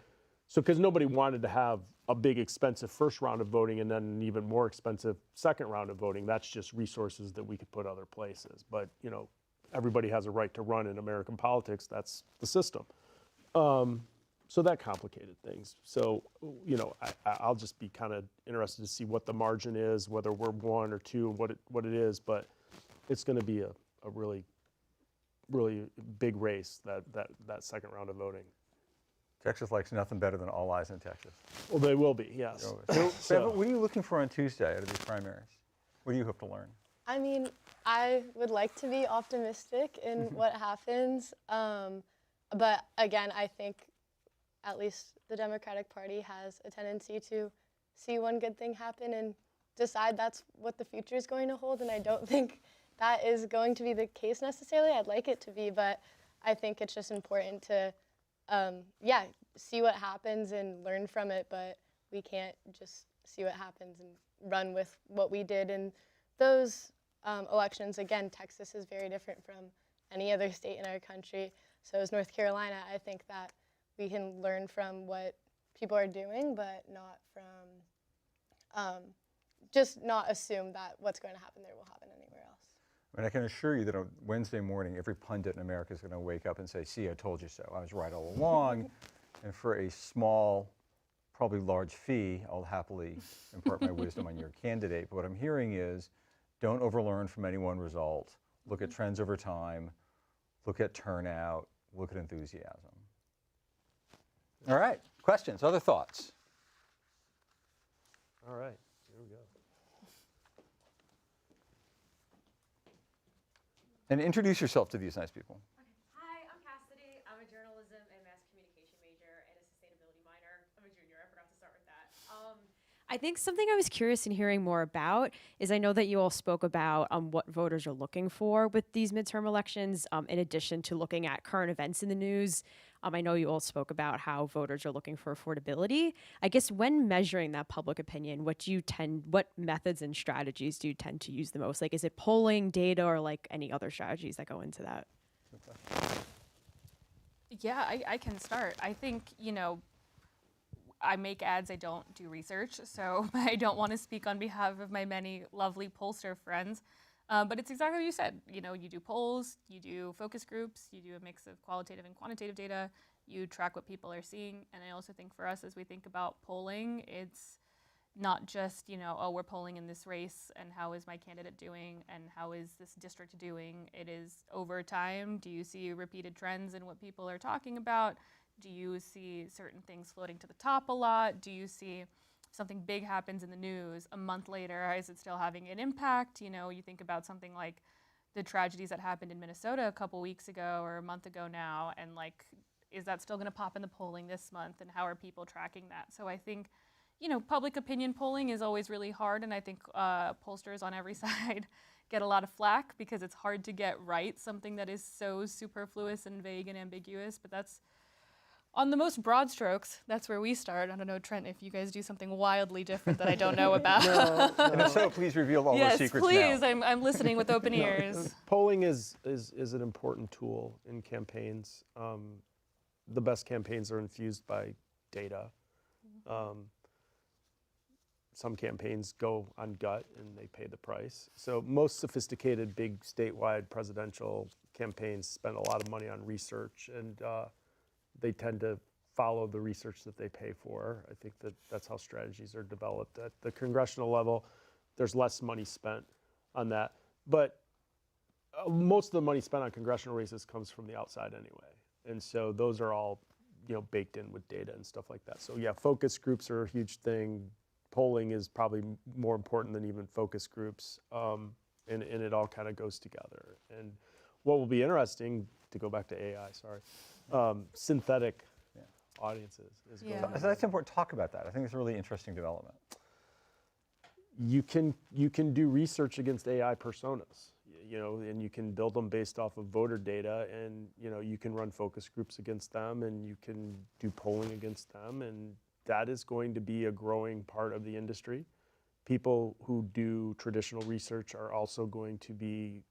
So because nobody wanted to have a big expensive first round of voting and then an even more expensive second round of voting, that's just resources that we could put other places. But, everybody has a right to run in American politics. That's the system. So that complicated things. So, I'll just be kind of interested to see what the margin is, whether we're 1 or 2, what it is. But it's going to be a really, really big race, that second round of voting. Texas likes nothing better than all eyes in Texas. Well, they will be, yes. So, what are you looking for on Tuesday out of these primaries? What do you hope to learn? I would like to be optimistic in what happens. But again, I think at least the Democratic Party has a tendency to see one good thing happen and decide that's what the future is going to hold. And I don't think that is going to be the case necessarily. I'd like it to be, but I think it's just important to, see what happens and learn from it. But we can't just see what happens and run with what we did in those elections. Again, Texas is very different from any other state in our country. So is North Carolina. I think that we can learn from what people are doing, but not from, just not assume that what's going to happen there will happen anywhere else. I can assure you that on Wednesday morning, every pundit in America is going to wake up and say, see, I told you so. I was right all along. And for a small, probably large fee, I'll happily impart my wisdom on your candidate. But what I'm hearing is, don't overlearn from any one result. Look at trends over time. Look at turnout. Look at enthusiasm. All right, questions, other thoughts? All right, here we go. And introduce yourself to these nice people. Hi, I'm Cassidy. I'm a journalism and mass communication major and a sustainability minor. I'm a junior. I forgot to start with that. I think something I was curious in hearing more about is I know that you all spoke about what voters are looking for with these midterm elections, in addition to looking at current events in the news. I know you all spoke about how voters are looking for affordability. I guess when measuring that public opinion, what methods and strategies do you tend to use the most? Like, is it polling, data, or like any other strategies that go into that? Yeah, I can start. I think, I make ads, I don't do research, so I don't want to speak on behalf of my many lovely pollster friends. But it's exactly what you said. You do polls, you do focus groups, you do a mix of qualitative and quantitative data, you track what people are seeing. And I also think for us, as we think about polling, it's not just, we're polling in this race and how is my candidate doing and how is this district doing. It is over time. Do you see repeated trends in what people are talking about? Do you see certain things floating to the top a lot? Do you see if something big happens in the news a month later, is it still having an impact? You think about something like the tragedies that happened in Minnesota a couple weeks ago or a month ago now, and is that still going to pop in the polling this month, and how are people tracking that? So I think public opinion polling is always really hard, and I think pollsters on every side get a lot of flack because it's hard to get right something that is so superfluous and vague and ambiguous, but that's on the most broad strokes, that's where we start. I don't know, Trent, if you guys do something wildly different that I don't know about. And if so, please reveal all those secrets please, now. I'm listening with open ears. Polling is an important tool in campaigns. The best campaigns are infused by data. Some campaigns go on gut and they pay the price. So most sophisticated, big statewide presidential campaigns spend a lot of money on research, and they tend to follow the research that they pay for. I think that's how strategies are developed. At the congressional level, there's less money spent on that. But most of the money spent on congressional races comes from the outside anyway. And so those are all baked in with data and stuff like that. So yeah, focus groups are a huge thing. Polling is probably more important than even focus groups. And it all kind of goes together. And what will be interesting, to go back to AI, synthetic audiences is going on. So that's important. Talk about that. I think it's a really interesting development. You can do research against AI personas, and you can build them based off of voter data, and you can run focus groups against them, and you can do polling against them, and that is going to be a growing part of the industry. People who do traditional research are also going to be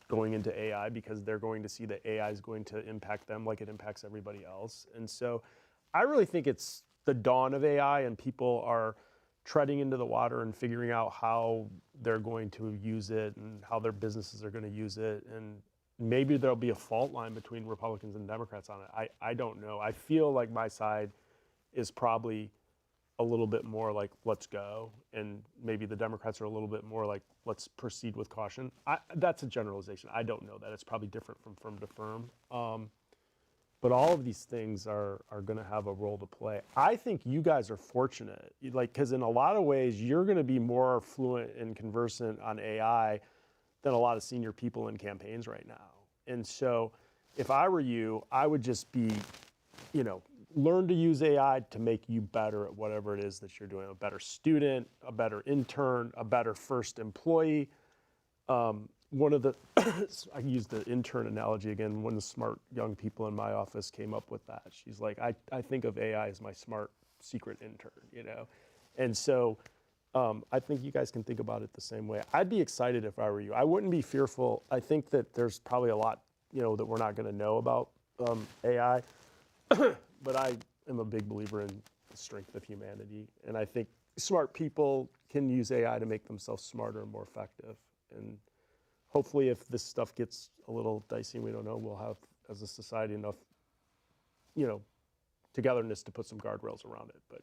going into AI because they're going to see that AI is going to impact them like it impacts everybody else. And so I really think it's the dawn of AI, and people are treading into the water and figuring out how they're going to use it and how their businesses are going to use it. And maybe there'll be a fault line between Republicans and Democrats on it. I don't know. I feel like my side is probably a little bit more like, let's go. And maybe the Democrats are a little bit more like, let's proceed with caution. That's a generalization. I don't know that. It's probably different from firm to firm. But all of these things are going to have a role to play. I think you guys are fortunate, because in a lot of ways, you're going to be more fluent and conversant on AI than a lot of senior people in campaigns right now. And so if I were you, I would just be, learn to use AI to make you better at whatever it is that you're doing. A better student, a better intern, a better first employee. One of the, I use the intern analogy again, one of the smart young people in my office came up with that. She's like, I think of AI as my smart secret intern, And so I think you guys can think about it the same way. I'd be excited if I were you. I wouldn't be fearful. I think that there's probably a lot, that we're not going to know about AI. But I am a big believer in the strength of humanity. And I think smart people can use AI to make themselves smarter and more effective. And hopefully if this stuff gets a little dicey and we don't know, we'll have, as a society, enough, togetherness to put some guardrails around it. But,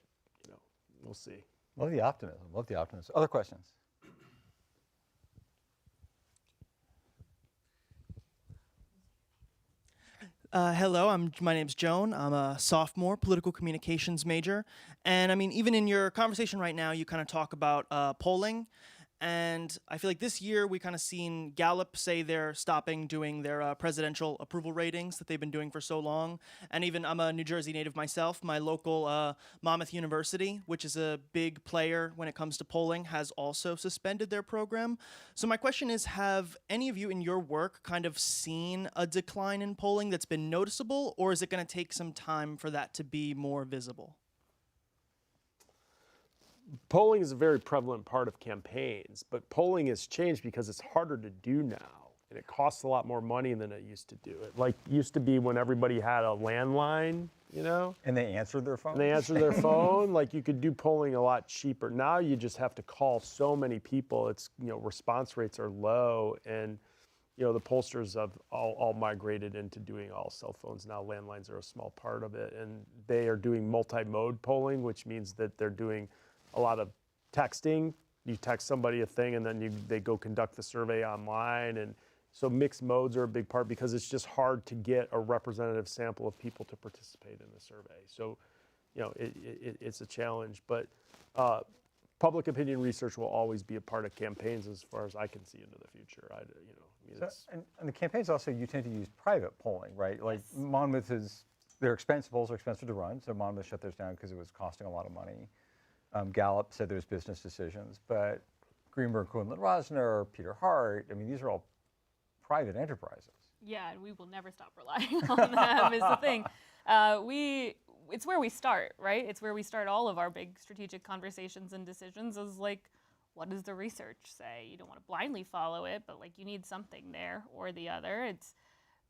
we'll see. Love the optimism. Love the optimism. Other questions? Hello, my name's Joan. I'm a sophomore political communications major. And I mean, even in your conversation right now, you kind of talk about polling. And I feel like this year we kind of seen Gallup say they're stopping doing their presidential approval ratings that they've been doing for so long. And even I'm a New Jersey native myself. My local Monmouth University, which is a big player when it comes to polling, has also suspended their program. So my question is, have any of you in your work kind of seen a decline in polling that's been noticeable, or is it going to take some time for that to be more visible? Polling is a very prevalent part of campaigns, but polling has changed because it's harder to do now, and it costs a lot more money than it used to do. It like used to be when everybody had a landline, you know, And they answered their phone? and they answered their phone. Like you could do polling a lot cheaper. Now you just have to call so many people. It's, you know, response rates are low, and you know the pollsters have all migrated into doing all cell phones now. Landlines are a small part of it, and they are doing multi-mode polling, which means that they're doing a lot of texting. You text somebody a thing and then they go conduct the survey online. And so mixed modes are a big part because it's just hard to get a representative sample of people to participate in the survey. So, you know, it's a challenge, but public opinion research will always be a part of campaigns as far as I can see into the future. And the campaigns also, you tend to use private polling, right? Like Monmouth they're expensive, polls are expensive to run, so Monmouth shut theirs down because it was costing a lot of money. Gallup said there's business decisions, but Greenberg, Quinlan Rosner, Peter Hart, I mean, these are all private enterprises. Yeah, and we will never stop relying on them is the thing. It's where we start, right? It's where we start all of our big strategic conversations and decisions is like, what does the research say? You don't want to blindly follow it, but like you need something there or the other.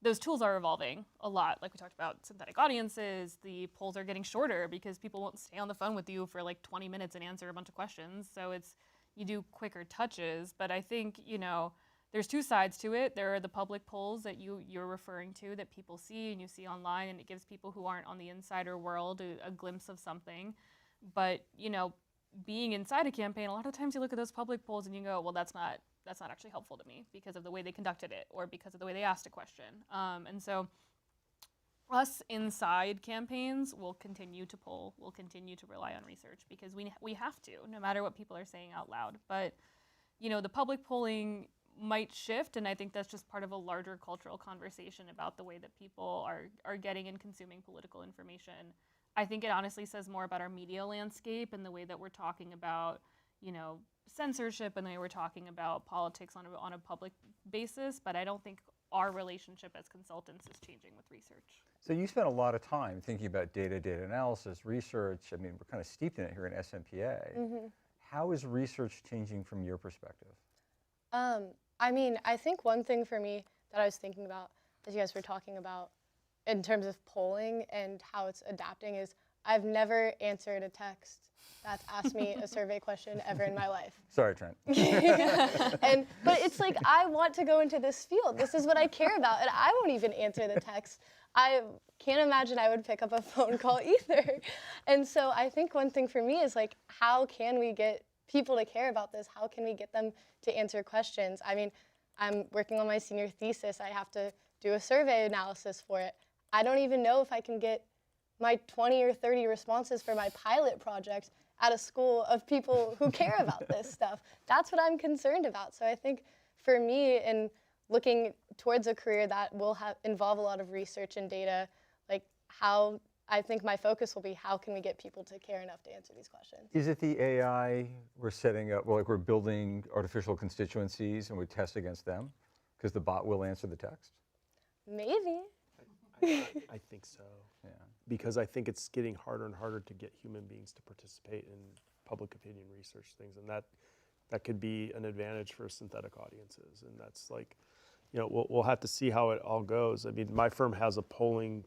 Those tools are evolving a lot. Like we talked about synthetic audiences, the polls are getting shorter because people won't stay on the phone with you for like 20 minutes and answer a bunch of questions. So you do quicker touches. But I think, you know, there's two sides to it. There are the public polls that you're referring to that people see and you see online, and it gives people who aren't on the insider world a glimpse of something. But, you know, being inside a campaign, a lot of times you look at those public polls and you go, well, that's not actually helpful to me because of the way they conducted it or because of the way they asked a question. And so us inside campaigns will continue to poll, we'll continue to rely on research because we have to, no matter what people are saying out loud. But, you know, the public polling might shift, and I think that's just part of a larger cultural conversation about the way that people are getting and consuming political information. I think it honestly says more about our media landscape and the way that we're talking about, you know, censorship and the way we're talking about politics on a public basis, but I don't think our relationship as consultants is changing with research. So you spent a lot of time thinking about data analysis, research. I mean, we're kind of steeped in it here in SMPA. Mm-hmm. How is research changing from your perspective? I mean, I think one thing for me that I was thinking about as you guys were talking about in terms of polling and how it's adapting is I've never answered a text that's asked me a survey question ever in my life. Sorry, Trent. But it's like, I want to go into this field. This is what I care about, and I won't even answer the text. I can't imagine I would pick up a phone call either. And so I think one thing for me is like, how can we get people to care about this? How can we get them to answer questions? I mean, I'm working on my senior thesis. I have to do a survey analysis for it. I don't even know if I can get my 20 or 30 responses for my pilot project at a school of people who care about this stuff. That's what I'm concerned about. So I think for me, in looking towards a career that will involve a lot of research and data, like how I think my focus will be, how can we get people to care enough to answer these questions? Is it the AI we're setting up, well, like we're building artificial constituencies and we test against them because the bot will answer the text? Maybe. I think so. Yeah. Because I think it's getting harder and harder to get human beings to participate in public opinion research things, and that could be an advantage for synthetic audiences. And that's like, you know, we'll have to see how it all goes. I mean, my firm has a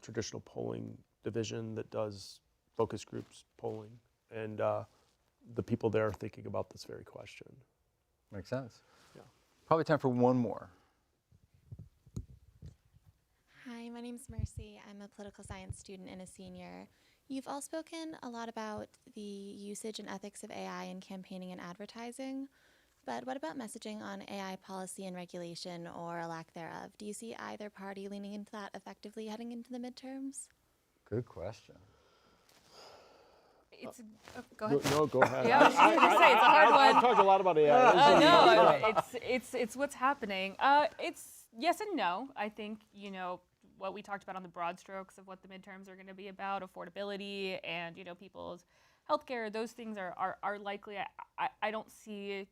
traditional polling division that does focus groups polling, and the people there are thinking about this very question. Makes sense. Yeah. Probably time for one more. Hi, my name's Mercy. I'm a political science student and a senior. You've all spoken a lot about the usage and ethics of AI in campaigning and advertising, but what about messaging on AI policy and regulation, or a lack thereof? Do you see either party leaning into that effectively heading into the midterms? Good question. it's go ahead. No, go ahead. Yeah, I was just gonna say it's a hard one. I've talked a lot about AI. No, it's what's happening. It's yes and no. I think what we talked about on the broad strokes of what the midterms are going to be about, affordability and people's healthcare. Those things are likely. I don't see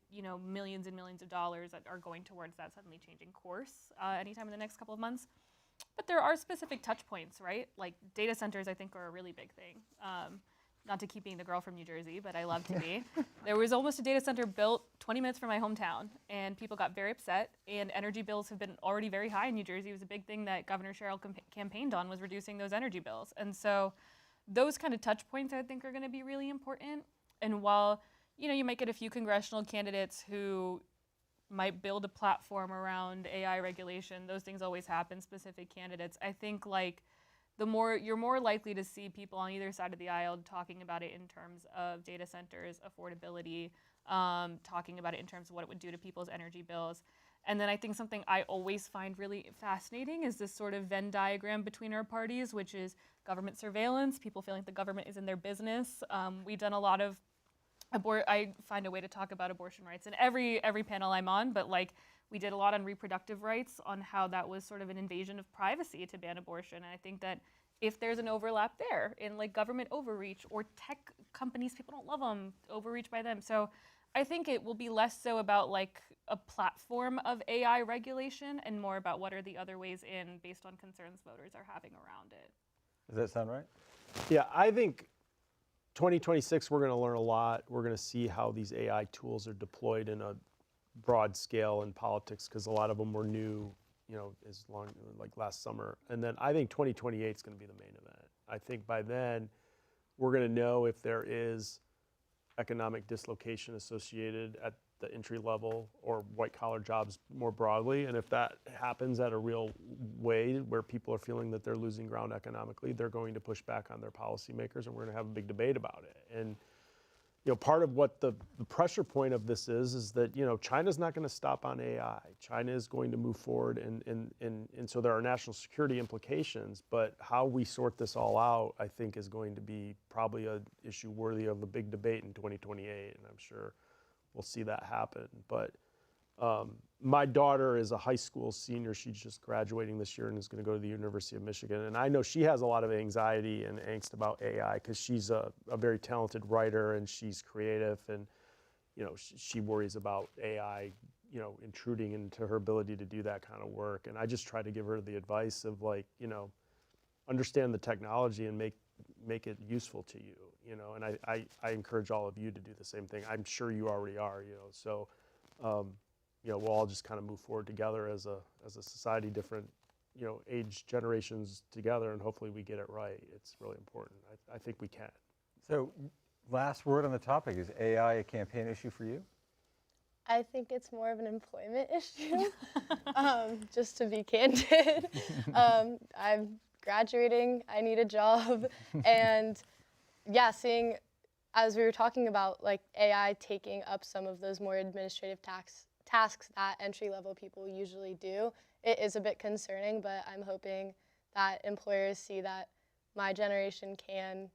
millions and millions of dollars that are going towards that suddenly changing course anytime in the next couple of months. But there are specific touch points, right? Like data centers, I think, are a really big thing. Not to keep being the girl from New Jersey, but I love to be. There was almost a data center built 20 minutes from my hometown, and people got very upset, and energy bills have been already very high in New Jersey. It was a big thing that Governor Sherrill campaigned on, was reducing those energy bills. And so those kind of touch points, I think, are going to be really important. And while, you might get a few congressional candidates who might build a platform around AI regulation, those things always happen, specific candidates. I think, you're more likely to see people on either side of the aisle talking about it in terms of data centers, affordability, talking about it in terms of what it would do to people's energy bills. And then I think something I always find really fascinating is this sort of Venn diagram between our parties, which is government surveillance, people feeling the government is in their business. We've done a lot of I find a way to talk about abortion rights in every panel I'm on, but we did a lot on reproductive rights, on how that was sort of an invasion of privacy to ban abortion. And I think that if there's an overlap there in government overreach, or tech companies, people don't love them, overreach by them. So I think it will be less so about a platform of AI regulation and more about what are the other ways in based on concerns voters are having around it. Does that sound right? Yeah, I think 2026, we're going to learn a lot. We're going to see how these AI tools are deployed in a broad scale in politics, because a lot of them were new, as long last summer. And then I think 2028 is going to be the main event. I think by then we're going to know if there is economic dislocation associated at the entry level or white collar jobs more broadly. And if that happens at a real way where people are feeling that they're losing ground economically, they're going to push back on their policymakers, and we're going to have a big debate about it. And part of what the pressure point of this is that China's not going to stop on AI. China is going to move forward, and so there are national security implications. But how we sort this all out, I think, is going to be probably an issue worthy of a big debate in 2028, and I'm sure we'll see that happen. But my daughter is a high school senior. She's just graduating this year and is going to go to the University of Michigan. And I know she has a lot of anxiety and angst about AI, because she's a very talented writer and she's creative, and she worries about AI intruding into her ability to do that kind of work. And I just try to give her the advice of understand the technology and make it useful to you. And I encourage all of you to do the same thing. I'm sure you already are. So we'll all just kind of move forward together as a society, different age generations together, and hopefully we get it right. It's really important. I think we can. So, last word on the topic: is AI a campaign issue for you? I think it's more of an employment issue, just to be candid. I'm graduating, I need a job, and yeah, seeing, as we were talking about, AI taking up some of those more administrative tasks that entry-level people usually do, it is a bit concerning, but I'm hoping that employers see that my generation can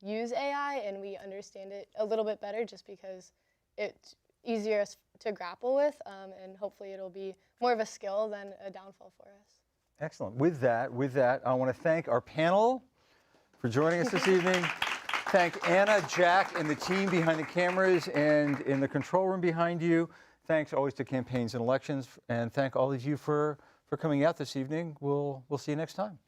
use AI and we understand it a little bit better, just because it's easier to grapple with, and hopefully it'll be more of a skill than a downfall for us. Excellent. With that, I want to thank our panel for joining us this evening. Thank Anna, Jack, and the team behind the cameras and in the control room behind you. Thanks always to Campaigns and Elections, and thank all of you for coming out this evening. We'll see you next time.